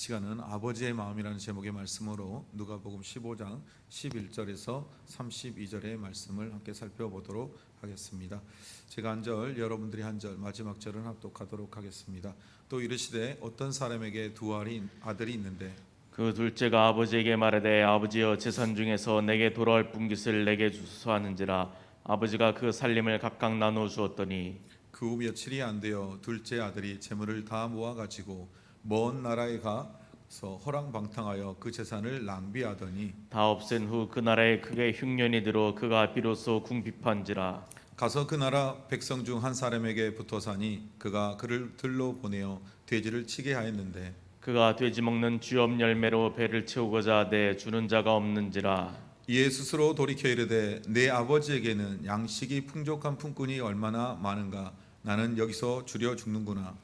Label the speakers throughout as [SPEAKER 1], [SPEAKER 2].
[SPEAKER 1] 시간은 아버지의 마음이라는 제목의 말씀으로 누가복음 15장 11절에서 32절의 말씀을 함께 살펴보도록 하겠습니다. 제가 한 절, 여러분들이 한 절, 마지막 절은 합독하도록 하겠습니다. 또 이르시되 어떤 사람에게 두 아들이 있는데
[SPEAKER 2] 그 둘째가 아버지에게 말하되 아버지여 재산 중에서 내게 돌아올 분깃을 내게 주소서 하는지라. 아버지가 그 살림을 각각 나누어 주었더니
[SPEAKER 1] 그 후 며칠이 안 되어 둘째 아들이 재물을 다 모아 가지고 먼 나라에 가서 허랑방탕하여 그 재산을 낭비하더니
[SPEAKER 2] 다 없앤 후 그 나라에 크게 흉년이 들어 그가 비로소 궁핍한지라.
[SPEAKER 1] 가서 그 나라 백성 중 한 사람에게 붙어 사니 그가 그를 들로 보내어 돼지를 치게 하였는데
[SPEAKER 2] 그가 돼지 먹는 쥐업 열매로 배를 채우고자 내 주는 자가 없는지라.
[SPEAKER 1] 이에 스스로 돌이켜 이르되 내 아버지에게는 양식이 풍족한 품꾼이 얼마나 많은가. 나는 여기서 줄여 죽는구나.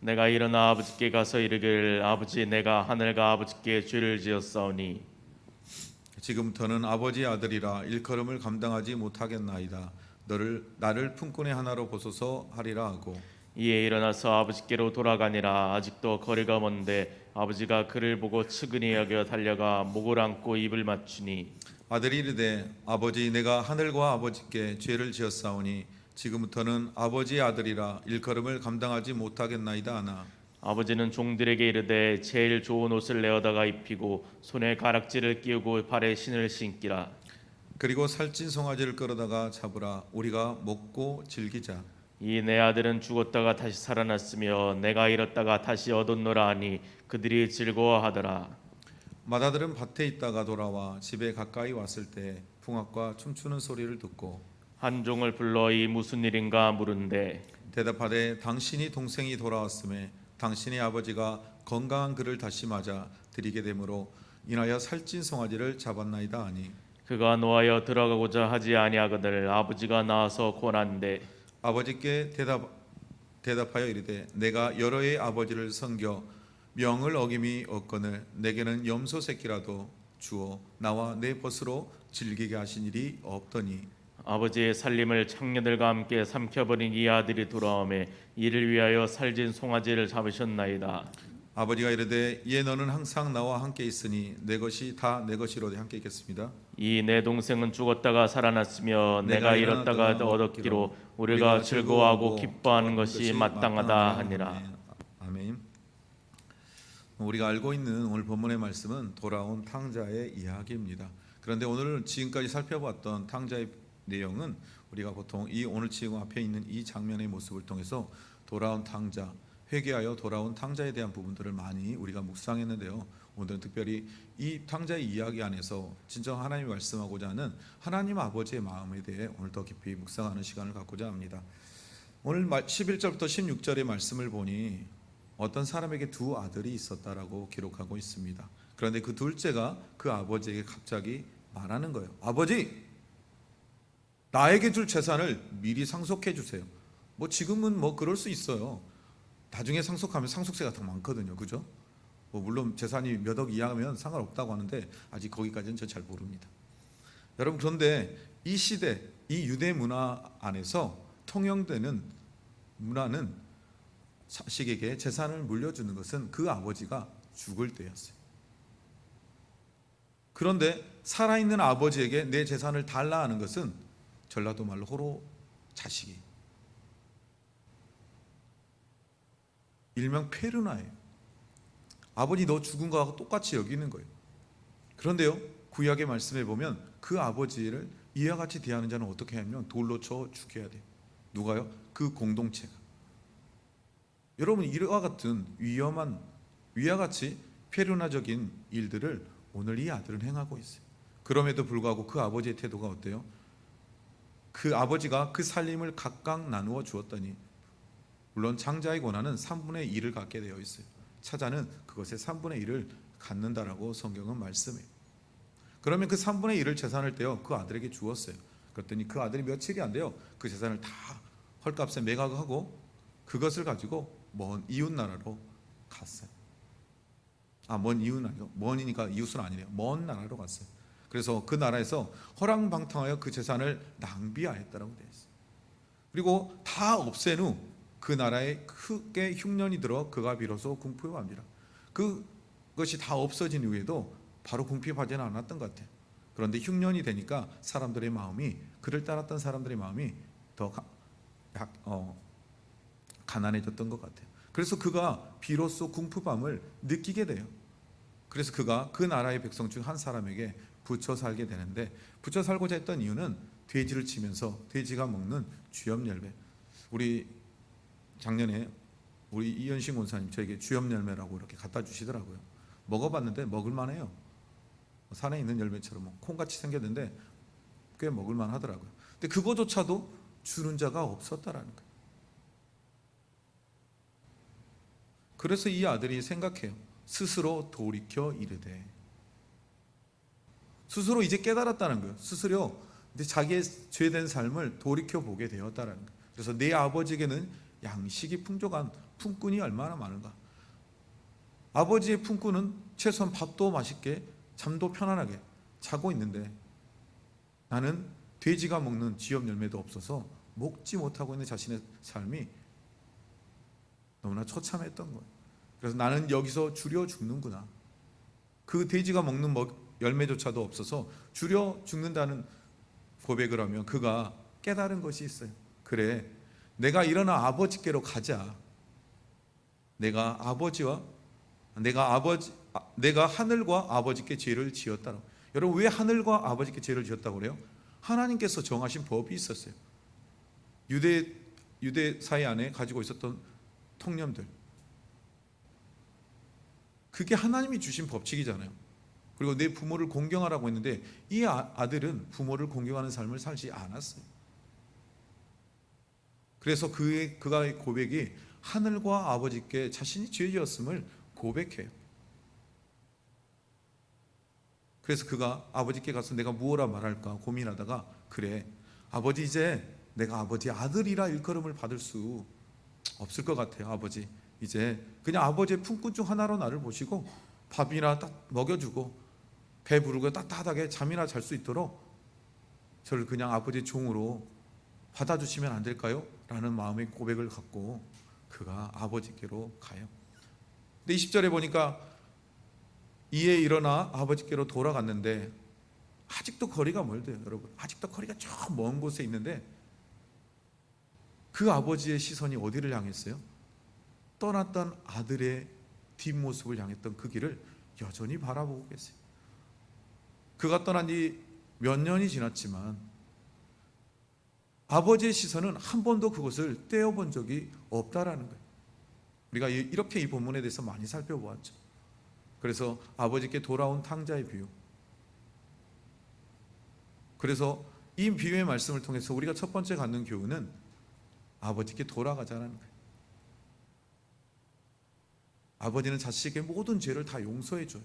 [SPEAKER 2] 내가 일어나 아버지께 가서 이르기를 아버지 내가 하늘과 아버지께 죄를 지었사오니
[SPEAKER 1] 지금부터는 아버지 아들이라 일컬음을 감당하지 못하겠나이다. 나를 품꾼의 하나로 보소서 하리라 하고
[SPEAKER 2] 이에 일어나서 아버지께로 돌아가니라. 아직도 거리가 먼데 아버지가 그를 보고 측은히 여겨 달려가 목을 안고 입을 맞추니
[SPEAKER 1] 아들이 이르되 아버지 내가 하늘과 아버지께 죄를 지었사오니 지금부터는 아버지의 아들이라 일컬음을 감당하지 못하겠나이다 하나
[SPEAKER 2] 아버지는 종들에게 이르되 제일 좋은 옷을 내어다가 입히고 손에 가락지를 끼우고 발에 신을 신기라.
[SPEAKER 1] 그리고 살찐 송아지를 끌어다가 잡으라. 우리가 먹고 즐기자.
[SPEAKER 2] 이 내 아들은 죽었다가 다시 살아났으며 내가 잃었다가 다시 얻었노라 하니 그들이 즐거워하더라.
[SPEAKER 1] 맏아들은 밭에 있다가 돌아와 집에 가까이 왔을 때 풍악과 춤추는 소리를 듣고
[SPEAKER 2] 한 종을 불러 이 무슨 일인가 물은데
[SPEAKER 1] 대답하되 당신이 동생이 돌아왔음에 당신의 아버지가 건강한 그를 다시 맞아 드리게 되므로 인하여 살찐 송아지를 잡았나이다 하니
[SPEAKER 2] 그가 노하여 들어가고자 하지 아니하거늘 아버지가 나와서 권한대
[SPEAKER 1] 아버지께 대답하여 이르되 내가 여러 해의 아버지를 섬겨 명을 어김이 없거늘 내게는 염소 새끼라도 주어 나와 내 벗으로 즐기게 하신 일이 없더니
[SPEAKER 2] 아버지의 살림을 창녀들과 함께 삼켜버린 이 아들이 돌아오매 이를 위하여 살진 송아지를 잡으셨나이다.
[SPEAKER 1] 아버지가 이르되 이에 너는 항상 나와 함께 있으니 내 것이 다 내 것이로되 함께 있겠습니다.
[SPEAKER 2] 이 내 동생은 죽었다가 살아났으며 내가 잃었다가 얻었기로 우리가 즐거워하고 기뻐하는 것이 마땅하다 하니라.
[SPEAKER 1] 아멘. 우리가 알고 있는 오늘 본문의 말씀은 돌아온 탕자의 이야기입니다. 그런데 오늘 지금까지 살펴봤던 탕자의 내용은 우리가 보통 이 오늘 지금 앞에 있는 이 장면의 모습을 통해서 돌아온 탕자, 회개하여 돌아온 탕자에 대한 부분들을 많이 우리가 묵상했는데요. 오늘은 특별히 이 탕자의 이야기 안에서 진정 하나님이 말씀하고자 하는 하나님 아버지의 마음에 대해 오늘 더 깊이 묵상하는 시간을 갖고자 합니다. 오늘 11절부터 16절의 말씀을 보니 어떤 사람에게 두 아들이 있었다라고 기록하고 있습니다. 그런데 그 둘째가 그 아버지에게 갑자기 말하는 거예요. 아버지, 나에게 줄 재산을 미리 상속해 주세요. 뭐 지금은 뭐 그럴 수 있어요. 나중에 상속하면 상속세가 더 많거든요. 그죠? 뭐 물론 재산이 몇 억 이하면 상관없다고 하는데 아직 거기까지는 저 잘 모릅니다. 여러분, 그런데 이 시대, 이 유대 문화 안에서 통용되는 문화는 자식에게 재산을 물려주는 것은 그 아버지가 죽을 때였어요. 그런데 살아있는 아버지에게 내 재산을 달라 하는 것은 전라도 말로 호로 자식이 일명 페르나예요. 아버지 너 죽은 거하고 똑같이 여기는 거예요. 그런데요, 구약의 말씀에 보면 그 아버지를 이와 같이 대하는 자는 어떻게 하냐면 돌로 쳐 죽여야 돼요. 누가요? 그 공동체가. 여러분, 이와 같은 위와 같이 페르나적인 일들을 오늘 이 아들은 행하고 있어요. 그럼에도 불구하고 그 아버지의 태도가 어때요? 그 아버지가 그 살림을 각각 나누어 주었더니 물론 장자의 권한은 3분의 1을 갖게 되어 있어요. 차자는 그것의 3분의 1을 갖는다라고 성경은 말씀해요. 그러면 그 3분의 1을 재산을 떼어 그 아들에게 주었어요. 그랬더니 그 아들이 며칠이 안 돼요. 그 재산을 다 헐값에 매각하고 그것을 가지고 먼 이웃 나라로 갔어요. 먼 이웃은 아니고, 먼이니까 이웃은 아니네요. 먼 나라로 갔어요. 그래서 그 나라에서 허랑방탕하여 그 재산을 낭비하였다라고 되어 있어요. 그리고 다 없앤 후 그 나라에 크게 흉년이 들어 그가 비로소 궁핍합니다. 그 것이 다 없어진 이후에도 바로 궁핍하지는 않았던 것 같아요. 그런데 흉년이 되니까 사람들의 마음이, 그를 따랐던 사람들의 마음이 더 가난해졌던 것 같아요. 그래서 그가 비로소 궁핍함을 느끼게 돼요. 그래서 그가 그 나라의 백성 중 한 사람에게 붙여 살게 되는데, 붙여 살고자 했던 이유는 돼지를 치면서 돼지가 먹는 쥐염열매. 우리 작년에 우리 이현식 원사님 저에게 쥐염열매라고 이렇게 갖다 주시더라고요. 먹어봤는데 먹을만해요. 산에 있는 열매처럼 콩같이 생겼는데 꽤 먹을만 하더라고요. 근데 그거조차도 주는 자가 없었다라는 거예요. 그래서 이 아들이 생각해요. 스스로 돌이켜 이르되. 스스로 이제 깨달았다는 거예요. 스스로 이제 자기의 죄된 삶을 돌이켜 보게 되었다는 거예요. 그래서 내 아버지에게는 양식이 풍족한 품꾼이 얼마나 많은가. 아버지의 품꾼은 최소한 밥도 맛있게 잠도 편안하게 자고 있는데 나는 돼지가 먹는 쥐염 열매도 없어서 먹지 못하고 있는 자신의 삶이 너무나 처참했던 거예요. 그래서 나는 여기서 줄여 죽는구나. 그 돼지가 먹는 열매조차도 없어서 줄여 죽는다는 고백을 하면 그가 깨달은 것이 있어요. 그래, 내가 일어나 아버지께로 가자. 내가 하늘과 아버지께 죄를 지었다고. 여러분, 왜 하늘과 아버지께 죄를 지었다고 그래요? 하나님께서 정하신 법이 있었어요. 유대 사회 안에 가지고 있었던 통념들, 그게 하나님이 주신 법칙이잖아요. 그리고 내 부모를 공경하라고 했는데 이 아들은 부모를 공경하는 삶을 살지 않았어요. 그래서 그의 고백이 하늘과 아버지께 자신이 죄지었음을 고백해요. 그래서 그가 아버지께 가서 내가 무엇라 말할까 고민하다가, 그래, 아버지, 이제 내가 아버지 아들이라 일컬음을 받을 수 없을 것 같아요. 아버지, 이제 그냥 아버지의 품꾼 중 하나로 나를 보시고 밥이나 딱 먹여주고 배부르고 따뜻하게 잠이나 잘 수 있도록 저를 그냥 아버지의 종으로 받아주시면 안 될까요? 라는 마음의 고백을 갖고 그가 아버지께로 가요. 근데 20절에 보니까 이에 일어나 아버지께로 돌아갔는데 아직도 거리가 멀대요. 여러분, 아직도 거리가 저 먼 곳에 있는데 그 아버지의 시선이 어디를 향했어요? 떠났던 아들의 뒷모습을 향했던 그 길을 여전히 바라보고 계세요. 그가 떠난 지 몇 년이 지났지만 아버지의 시선은 한 번도 그것을 떼어본 적이 없다라는 거예요. 우리가 이렇게 이 본문에 대해서 많이 살펴보았죠. 그래서 아버지께 돌아온 탕자의 비유, 그래서 이 비유의 말씀을 통해서 우리가 첫 번째 갖는 교훈은 아버지께 돌아가자는 거예요. 아버지는 자식에게 모든 죄를 다 용서해 줘요.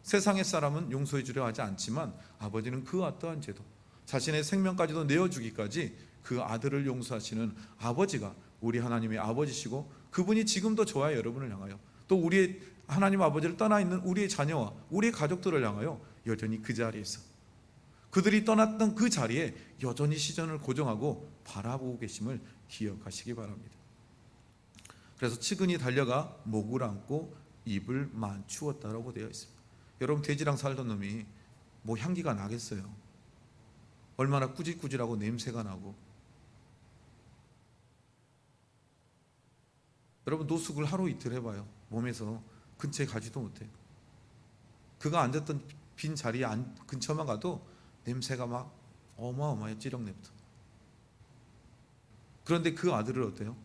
[SPEAKER 1] 세상의 사람은 용서해 주려 하지 않지만 아버지는 그 어떠한 죄도, 자신의 생명까지도 내어주기까지 그 아들을 용서하시는 아버지가 우리 하나님의 아버지시고, 그분이 지금도 저와 여러분을 향하여, 또 우리의 하나님 아버지를 떠나 있는 우리의 자녀와 우리의 가족들을 향하여 여전히 그 자리에서, 그들이 떠났던 그 자리에 여전히 시선을 고정하고 바라보고 계심을 기억하시기 바랍니다. 그래서 측은히 달려가 목을 안고 입을 맞추었다라고 되어 있습니다. 여러분, 돼지랑 살던 놈이 뭐 향기가 나겠어요? 얼마나 꾸질꾸질하고 냄새가 나고. 여러분, 노숙을 하루 이틀 해봐요. 몸에서 근처에 가지도 못해요. 그가 앉았던 빈 자리에 근처만 가도 냄새가 막 어마어마해요. 찌렁내부터. 그런데 그 아들을 어때요?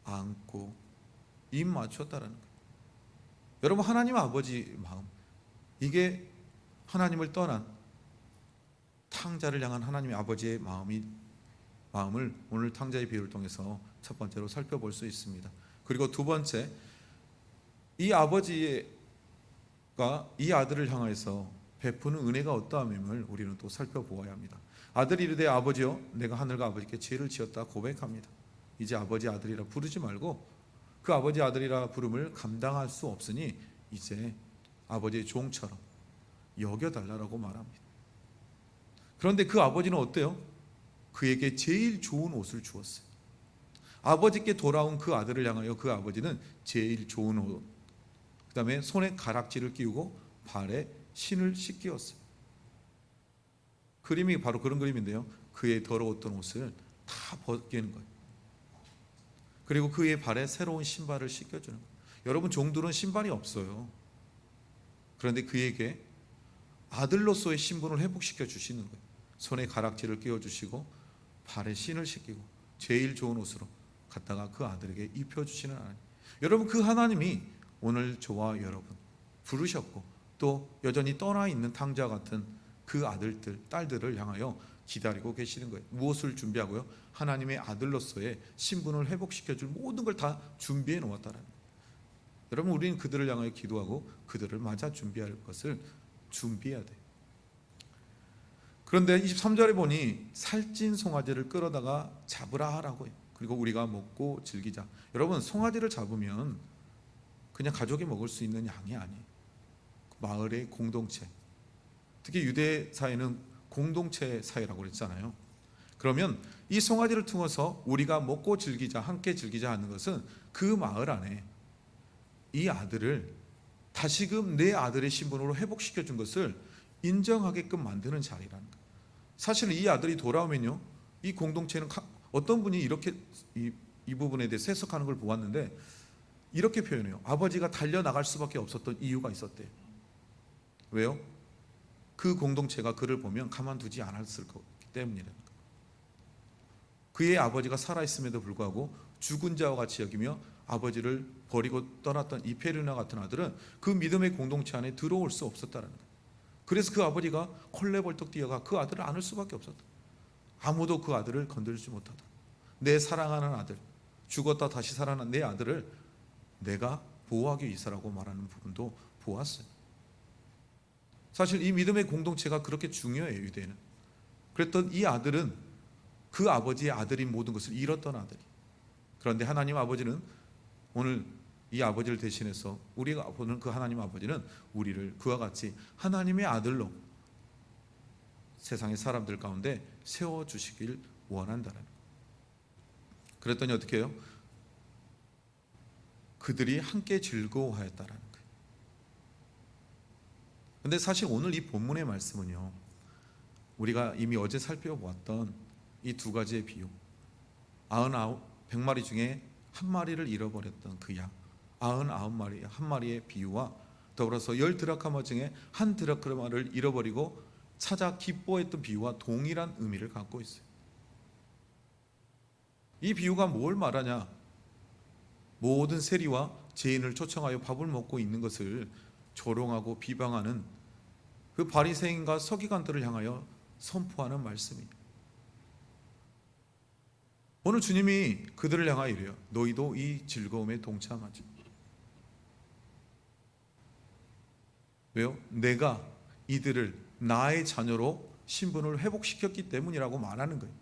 [SPEAKER 1] 안고 입 맞췄다라는 거예요. 여러분, 하나님 아버지 마음, 이게 하나님을 떠난 탕자를 향한 하나님의 아버지의 마음을 오늘 탕자의 비유를 통해서 첫 번째로 살펴볼 수 있습니다. 그리고 두 번째, 이 아버지가 이 아들을 향해서 베푸는 은혜가 어떠함임을 우리는 또 살펴보아야 합니다. 아들이 이르되 아버지여, 내가 하늘과 아버지께 죄를 지었다 고백합니다. 이제 아버지 아들이라 부르지 말고 그 아버지 아들이라 부름을 감당할 수 없으니 이제 아버지의 종처럼 여겨달라고 말합니다. 그런데 그 아버지는 어때요? 그에게 제일 좋은 옷을 주었어요. 아버지께 돌아온 그 아들을 향하여 그 아버지는 제일 좋은 옷, 그 그다음에 손에 가락지를 끼우고 발에 신을 씻기었어요. 그림이 바로 그런 그림인데요. 그의 더러웠던 옷을 다 벗기는 거예요. 그리고 그의 발에 새로운 신발을 씻겨주는 거예요. 여러분, 종들은 신발이 없어요. 그런데 그에게 아들로서의 신분을 회복시켜 주시는 거예요. 손에 가락지를 끼워주시고 발에 신을 씻기고 제일 좋은 옷으로 갖다가 그 아들에게 입혀주시는 하나님. 여러분, 그 하나님이 오늘 저와 여러분 부르셨고 또 여전히 떠나 있는 탕자와 같은 그 아들들, 딸들을 향하여 기다리고 계시는 거예요. 무엇을 준비하고요? 하나님의 아들로서의 신분을 회복시켜줄 모든 걸 다 준비해 놓았다는 거예요. 여러분, 우리는 그들을 향하여 기도하고 그들을 맞아 준비할 것을 준비해야 돼요. 그런데 23절에 보니 살찐 송아지를 끌어다가 잡으라 하라고 해요. 그리고 우리가 먹고 즐기자. 여러분, 송아지를 잡으면 그냥 가족이 먹을 수 있는 양이 아니에요. 마을의 공동체, 특히 유대 사회는 공동체 사회라고 그랬잖아요. 그러면 이 송아지를 통해서 우리가 먹고 즐기자, 함께 즐기자 하는 것은 그 마을 안에 이 아들을 다시금 내 아들의 신분으로 회복시켜 준 것을 인정하게끔 만드는 자리라는 거예요. 사실 이 아들이 돌아오면요, 이 공동체는 어떤 분이 이렇게 이 부분에 대해서 해석하는 걸 보았는데 이렇게 표현해요. 아버지가 달려나갈 수밖에 없었던 이유가 있었대요. 왜요? 그 공동체가 그를 보면 가만두지 않았을 거기 때문이라는 거예요. 그의 아버지가 살아있음에도 불구하고 죽은 자와 같이 여기며 아버지를 버리고 떠났던 이 페르나 같은 아들은 그 믿음의 공동체 안에 들어올 수 없었다는 거예요. 그래서 그 아버지가 헐레벌떡 뛰어가 그 아들을 안을 수밖에 없었다. 아무도 그 아들을 건드리지 못하다. 내 사랑하는 아들, 죽었다 다시 살아난 내 아들을 내가 보호하기 위해서라고 말하는 부분도 보았어요. 사실 이 믿음의 공동체가 그렇게 중요해요, 유대에는. 그랬던 이 아들은 그 아버지의 아들인 모든 것을 잃었던 아들이. 그런데 하나님 아버지는 오늘 이 아버지를 대신해서 우리가 보는 그 하나님 아버지는 우리를 그와 같이 하나님의 아들로 세상의 사람들 가운데 세워주시길 원한다는. 그랬더니 어떻게 해요? 그들이 함께 즐거워하였다라는 거예요. 근데 사실 오늘 이 본문의 말씀은요, 우리가 이미 어제 살펴보았던 이 두 가지의 비유, 100마리 중에 한 마리를 잃어버렸던 그 양, 99마리 한 마리의 비유와 더불어서 10드라크마 중에 한 드라크마를 잃어버리고 찾아 기뻐했던 비유와 동일한 의미를 갖고 있어요. 이 비유가 뭘 말하냐? 모든 세리와 죄인을 초청하여 밥을 먹고 있는 것을 조롱하고 비방하는 그 바리새인과 서기관들을 향하여 선포하는 말씀이에요. 오늘 주님이 그들을 향하여 이래요. 너희도 이 즐거움에 동참하지. 왜요? 내가 이들을 나의 자녀로 신분을 회복시켰기 때문이라고 말하는 거예요.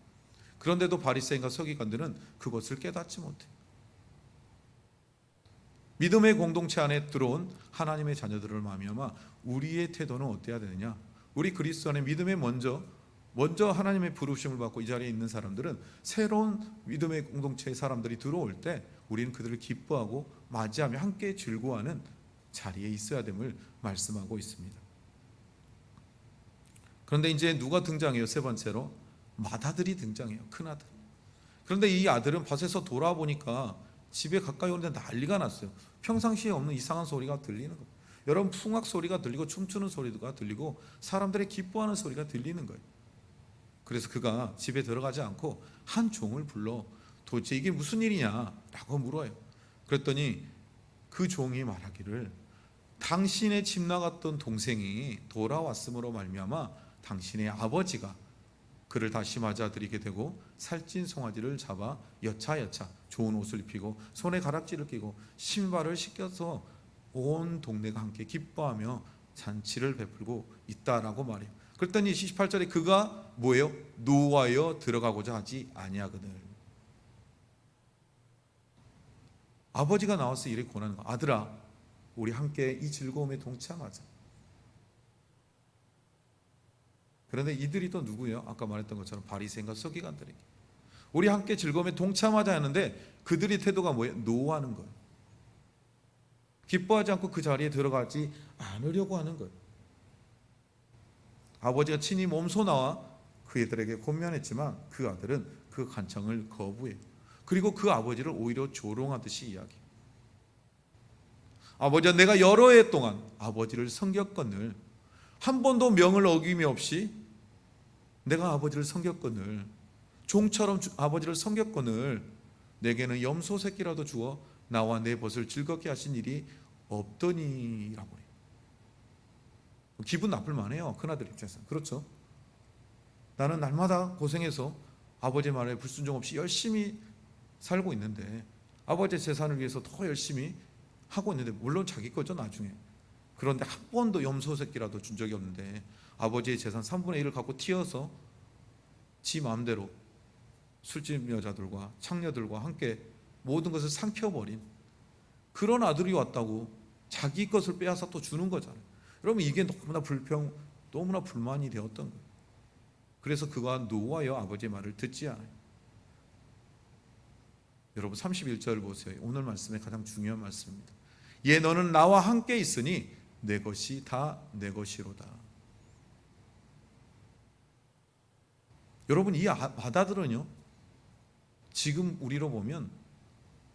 [SPEAKER 1] 그런데도 바리새인과 서기관들은 그것을 깨닫지 못해요. 믿음의 공동체 안에 들어온 하나님의 자녀들을 말미암아 우리의 태도는 어때야 되느냐? 우리 그리스도 안에 믿음에 먼저 하나님의 부르심을 받고 이 자리에 있는 사람들은 새로운 믿음의 공동체의 사람들이 들어올 때 우리는 그들을 기뻐하고 맞이하며 함께 즐거워하는 자리에 있어야 됨을 말씀하고 있습니다. 그런데 이제 누가 등장해요? 세 번째로 맏아들이 등장해요. 큰아들. 그런데 이 아들은 밭에서 돌아보니까 집에 가까이 오는데 난리가 났어요. 평상시에 없는 이상한 소리가 들리는 거예요. 여러분, 풍악 소리가 들리고 춤추는 소리가 들리고 사람들의 기뻐하는 소리가 들리는 거예요. 그래서 그가 집에 들어가지 않고 한 종을 불러 도대체 이게 무슨 일이냐라고 물어요. 그랬더니 그 종이 말하기를 당신의 집 나갔던 동생이 돌아왔음으로 말미암아 당신의 아버지가 그를 다시 맞아들이게 되고 살찐 송아지를 잡아 여차여차 좋은 옷을 입히고 손에 가락지를 끼고 신발을 씻겨서 온 동네가 함께 기뻐하며 잔치를 베풀고 있다라고 말해요. 그랬더니 28절에 그가 뭐예요? 노하여 들어가고자 하지 아니하거늘. 아버지가 나와서 이렇게 권하는 거야. 아들아, 우리 함께 이 즐거움에 동참하자. 그런데 이들이 또 누구예요? 아까 말했던 것처럼 바리새인과 서기관들에게 우리 함께 즐거움에 동참하자 하는데 그들의 태도가 뭐예요? 노하는 거예요. 기뻐하지 않고 그 자리에 들어가지 않으려고 하는 거예요. 아버지가 친히 몸소 나와 그들에게 권면했지만 그 아들은 그 간청을 거부해요. 그리고 그 아버지를 오히려 조롱하듯이 이야기해요. 아버지가 내가 여러 해 동안 아버지를 섬겼거늘, 한 번도 명을 어김이 없이 내가 아버지를 섬겼거늘, 종처럼 아버지를 섬겼거늘 내게는 염소 새끼라도 주어 나와 내 벗을 즐겁게 하신 일이 없더니라고 해요. 기분 나쁠 만해요. 큰아들 입장에서. 그렇죠? 나는 날마다 고생해서 아버지의 말에 불순종 없이 열심히 살고 있는데, 아버지의 재산을 위해서 더 열심히 하고 있는데, 물론 자기 거죠 나중에. 그런데 한 번도 염소 새끼라도 준 적이 없는데 아버지의 재산 3분의 1을 갖고 튀어서 지 마음대로 술집 여자들과 창녀들과 함께 모든 것을 삼켜버린 그런 아들이 왔다고 자기 것을 빼앗아 또 주는 거잖아요. 여러분, 이게 너무나 불만이 되었던 거예요. 그래서 그가 노하여 아버지의 말을 듣지 않아요. 여러분 31절 보세요. 오늘 말씀의 가장 중요한 말씀입니다. 얘 너는 나와 함께 있으니 내 것이 다 내 것이로다. 여러분, 이 아다들은요, 지금 우리로 보면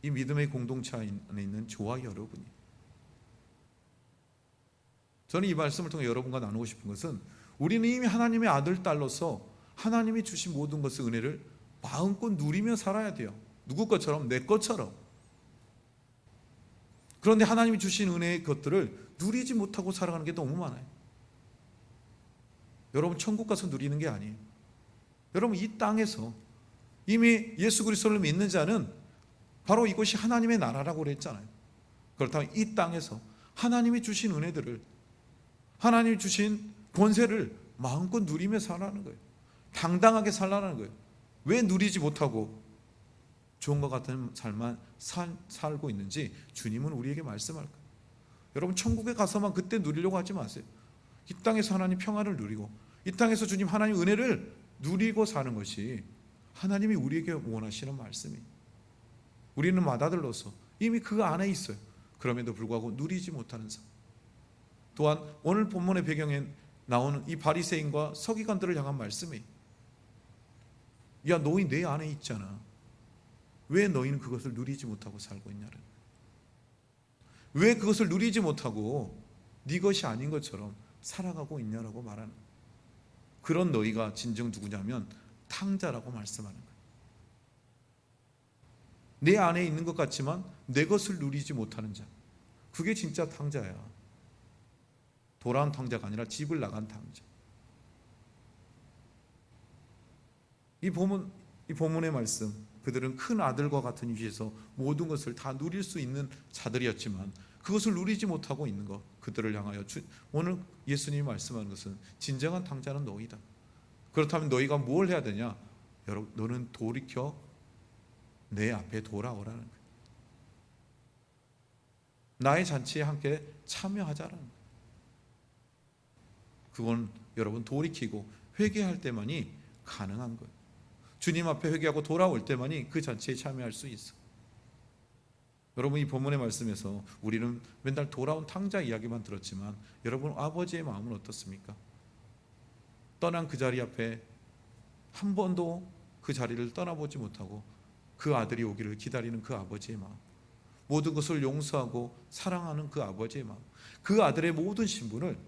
[SPEAKER 1] 이 믿음의 공동체 안에 있는 저와 여러분이, 저는 이 말씀을 통해 여러분과 나누고 싶은 것은, 우리는 이미 하나님의 아들, 딸로서 하나님이 주신 모든 것의 은혜를 마음껏 누리며 살아야 돼요. 누구 것처럼? 내 것처럼. 그런데 하나님이 주신 은혜의 것들을 누리지 못하고 살아가는 게 너무 많아요. 여러분, 천국 가서 누리는 게 아니에요. 여러분, 이 땅에서 이미 예수 그리스도를 믿는 자는 바로 이것이 하나님의 나라라고 그랬잖아요. 그렇다면 이 땅에서 하나님이 주신 은혜들을, 하나님이 주신 권세를 마음껏 누리며 살아가는 거예요. 당당하게 살라는 거예요. 왜 누리지 못하고 좋은 것 같은 삶만 살고 있는지 주님은 우리에게 말씀할 거예요. 여러분, 천국에 가서만 그때 누리려고 하지 마세요. 이 땅에서 하나님 평안을 누리고, 이 땅에서 주님 하나님 은혜를 누리고 사는 것이 하나님이 우리에게 원하시는 말씀이에요. 우리는 맏아들로서 이미 그 안에 있어요. 그럼에도 불구하고 누리지 못하는 삶. 또한 오늘 본문의 배경에 나오는 이 바리새인과 서기관들을 향한 말씀이, 야, 너희 내 안에 있잖아. 왜 너희는 그것을 누리지 못하고 살고 있냐는, 왜 그것을 누리지 못하고 네 것이 아닌 것처럼 살아가고 있냐라고 말하는, 그런 너희가 진정 누구냐면 탕자라고 말씀하는 거예요. 내 안에 있는 것 같지만 내 것을 누리지 못하는 자, 그게 진짜 탕자야. 돌아온 탕자가 아니라 집을 나간 탕자. 이 본문의 말씀, 그들은 큰 아들과 같은 위치에서 모든 것을 다 누릴 수 있는 자들이었지만 그것을 누리지 못하고 있는 것, 그들을 향하여 오늘 예수님이 말씀하는 것은 진정한 탕자는 너희다. 그렇다면 너희가 뭘 해야 되냐? 여러분, 너는 돌이켜 내 앞에 돌아오라는 거예요. 나의 잔치에 함께 참여하자라는 거예요. 그건 여러분 돌이키고 회개할 때만이 가능한 거예요. 주님 앞에 회개하고 돌아올 때만이 그 잔치에 참여할 수 있어. 여러분, 이 본문의 말씀에서 우리는 맨날 돌아온 탕자 이야기만 들었지만 여러분, 아버지의 마음은 어떻습니까? 떠난 그 자리 앞에 한 번도 그 자리를 떠나보지 못하고 그 아들이 오기를 기다리는 그 아버지의 마음, 모든 것을 용서하고 사랑하는 그 아버지의 마음, 그 아들의 모든 신분을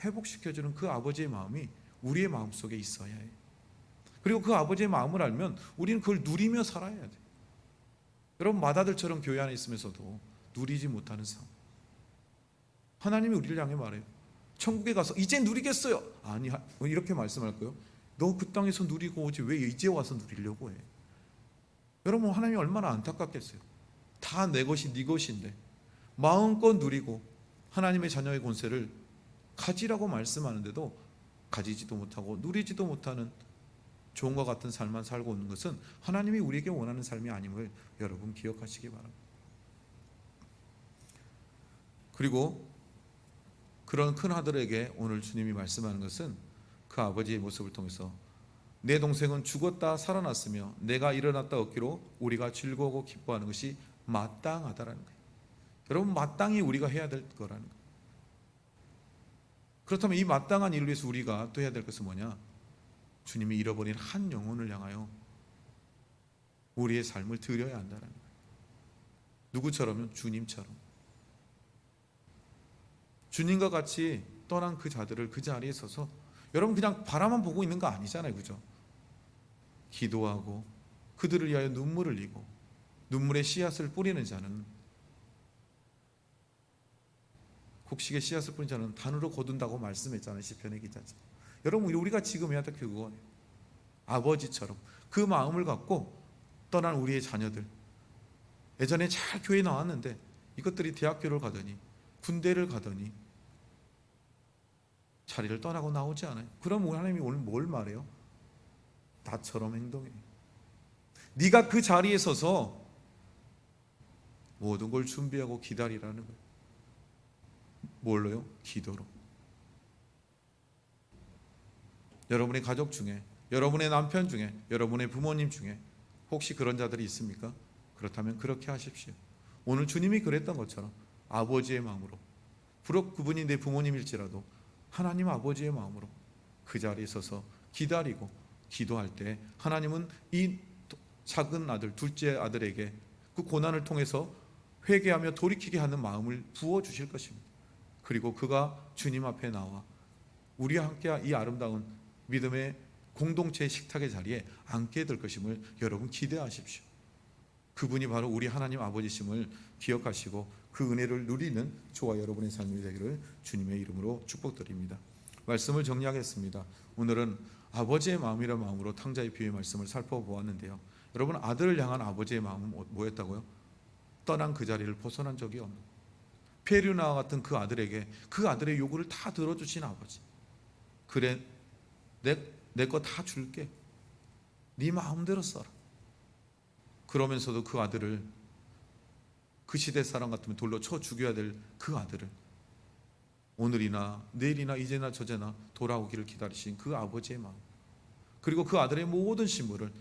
[SPEAKER 1] 회복시켜주는 그 아버지의 마음이 우리의 마음속에 있어야 해요. 그리고 그 아버지의 마음을 알면 우리는 그걸 누리며 살아야 돼요. 여러분, 맏아들처럼 교회 안에 있으면서도 누리지 못하는 삶, 하나님이 우리를 향해 말해요. 천국에 가서 이제 누리겠어요. 아니, 이렇게 말씀할 거예요. 너 그 땅에서 누리고 오지 왜 이제 와서 누리려고 해? 여러분, 하나님이 얼마나 안타깝겠어요. 다 내 것이 네 것인데 마음껏 누리고 하나님의 자녀의 권세를 가지라고 말씀하는데도 가지지도 못하고 누리지도 못하는 좋은 것 같은 삶만 살고 있는 것은 하나님이 우리에게 원하는 삶이 아님을 여러분 기억하시기 바랍니다. 그리고 그런 큰 아들에게 오늘 주님이 말씀하는 것은 그 아버지의 모습을 통해서 내 동생은 죽었다 살아났으며 내가 일어났다 얻기로 우리가 즐거워하고 기뻐하는 것이 마땅하다라는 거예요. 여러분, 마땅히 우리가 해야 될 거라는 거예요. 그렇다면 이 마땅한 일을 위해서 우리가 또 해야 될 것은 뭐냐? 주님이 잃어버린 한 영혼을 향하여 우리의 삶을 드려야 한다는 거예요. 누구처럼요? 주님처럼. 주님과 같이 떠난 그 자들을 그 자리에 서서, 여러분 그냥 바라만 보고 있는 거 아니잖아요, 그죠? 기도하고 그들을 위하여 눈물을 흘리고 눈물의 씨앗을 뿌리는 자는, 곡식의 씨앗을 뿌리는 자는 단으로 거둔다고 말씀했잖아요, 시편의 기자처럼. 여러분, 우리가 지금 해야 될 게 그거예요. 아버지처럼 그 마음을 갖고 떠난 우리의 자녀들, 예전에 잘 교회에 나왔는데 이것들이 대학교를 가더니 군대를 가더니 자리를 떠나고 나오지 않아요. 그럼 하나님이 오늘 뭘 말해요? 나처럼 행동해. 네가 그 자리에 서서 모든 걸 준비하고 기다리라는 거예요. 뭘로요? 기도로. 여러분의 가족 중에, 여러분의 남편 중에, 여러분의 부모님 중에 혹시 그런 자들이 있습니까? 그렇다면 그렇게 하십시오. 오늘 주님이 그랬던 것처럼 아버지의 마음으로, 비록 그분이 내 부모님일지라도 하나님 아버지의 마음으로 그 자리에 서서 기다리고 기도할 때, 하나님은 이 작은 아들, 둘째 아들에게 그 고난을 통해서 회개하며 돌이키게 하는 마음을 부어주실 것입니다. 그리고 그가 주님 앞에 나와 우리와 함께 이 아름다운 믿음의 공동체 식탁의 자리에 앉게 될 것임을 여러분 기대하십시오. 그분이 바로 우리 하나님 아버지심을 기억하시고 그 은혜를 누리는 저와 여러분의 삶이 되기를 주님의 이름으로 축복드립니다. 말씀을 정리하겠습니다. 오늘은 아버지의 마음이라는 마음으로 탕자의 비유의 말씀을 살펴보았는데요. 여러분, 아들을 향한 아버지의 마음은 뭐였다고요? 떠난 그 자리를 벗어난 적이 없는, 페류나와 같은 그 아들에게 그 아들의 요구를 다 들어주신 아버지. 그래, 내 거 다 줄게, 네 마음대로 써라. 그러면서도 그 아들을, 그 시대 사람 같으면 돌로 쳐 죽여야 될 그 아들을 오늘이나 내일이나 이제나 저제나 돌아오기를 기다리신 그 아버지의 마음, 그리고 그 아들의 모든 신분을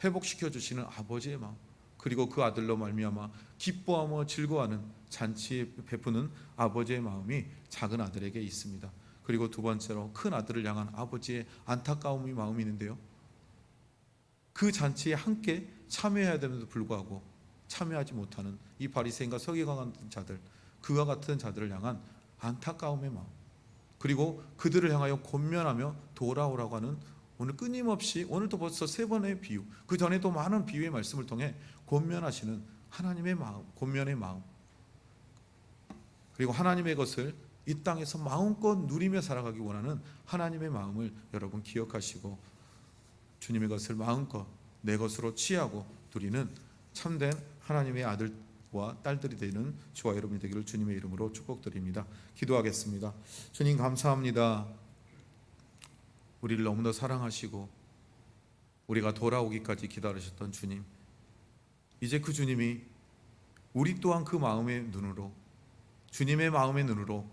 [SPEAKER 1] 회복시켜 주시는 아버지의 마음, 그리고 그 아들로 말미암아 기뻐하며 즐거워하는 잔치 베푸는 아버지의 마음이 작은 아들에게 있습니다. 그리고 두 번째로 큰 아들을 향한 아버지의 안타까움의 마음이 있는데요, 그 잔치에 함께 참여해야 되는데도 불구하고 참여하지 못하는 이 바리새인과 서기관 같은 자들, 그와 같은 자들을 향한 안타까움의 마음, 그리고 그들을 향하여 권면하며 돌아오라고 하는, 오늘 끊임없이, 오늘도 벌써 3번의 비유, 그 전에도 많은 비유의 말씀을 통해 권면하시는 하나님의 마음, 권면의 마음, 그리고 하나님의 것을 이 땅에서 마음껏 누리며 살아가기 원하는 하나님의 마음을 여러분 기억하시고 주님의 것을 마음껏 내 것으로 취하고 누리는 참된 하나님의 아들과 딸들이 되는 저와 여러분이 되기를 주님의 이름으로 축복드립니다. 기도하겠습니다. 주님, 감사합니다. 우리를 너무나 사랑하시고 우리가 돌아오기까지 기다리셨던 주님, 이제 그 주님이 우리 또한 그 마음의 눈으로, 주님의 마음의 눈으로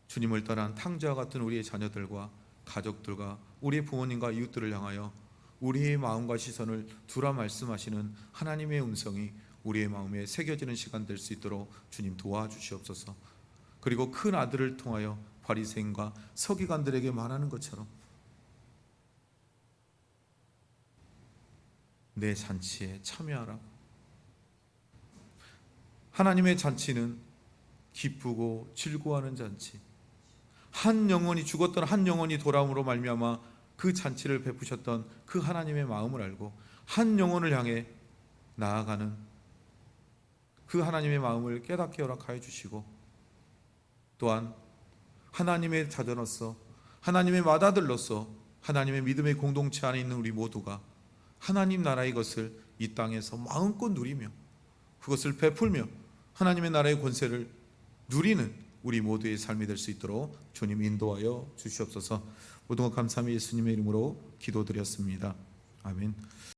[SPEAKER 1] 주님을 떠난 탕자와 같은 우리의 자녀들과 가족들과 우리의 부모님과 이웃들을 향하여 우리의 마음과 시선을 두라 말씀하시는 하나님의 음성이 우리의 마음에 새겨지는 시간 될 수 있도록 주님 도와주시옵소서. 그리고 큰 아들을 통하여 바리새인과 서기관들에게 말하는 것처럼 내 잔치에 참여하라. 하나님의 잔치는 기쁘고 즐거워하는 잔치, 한 영혼이 죽었던 한 영혼이 돌아옴으로 말미암아 그 잔치를 베푸셨던 그 하나님의 마음을 알고 한 영혼을 향해 나아가는 그 하나님의 마음을 깨닫게 허락하여 주시고, 또한 하나님의 자녀로서, 하나님의 맏아들로서 하나님의 믿음의 공동체 안에 있는 우리 모두가 하나님 나라의 것을 이 땅에서 마음껏 누리며 그것을 베풀며 하나님의 나라의 권세를 누리는 우리 모두의 삶이 될 수 있도록 주님 인도하여 주시옵소서. 모든 것 감사함이 예수님의 이름으로 기도드렸습니다. 아멘.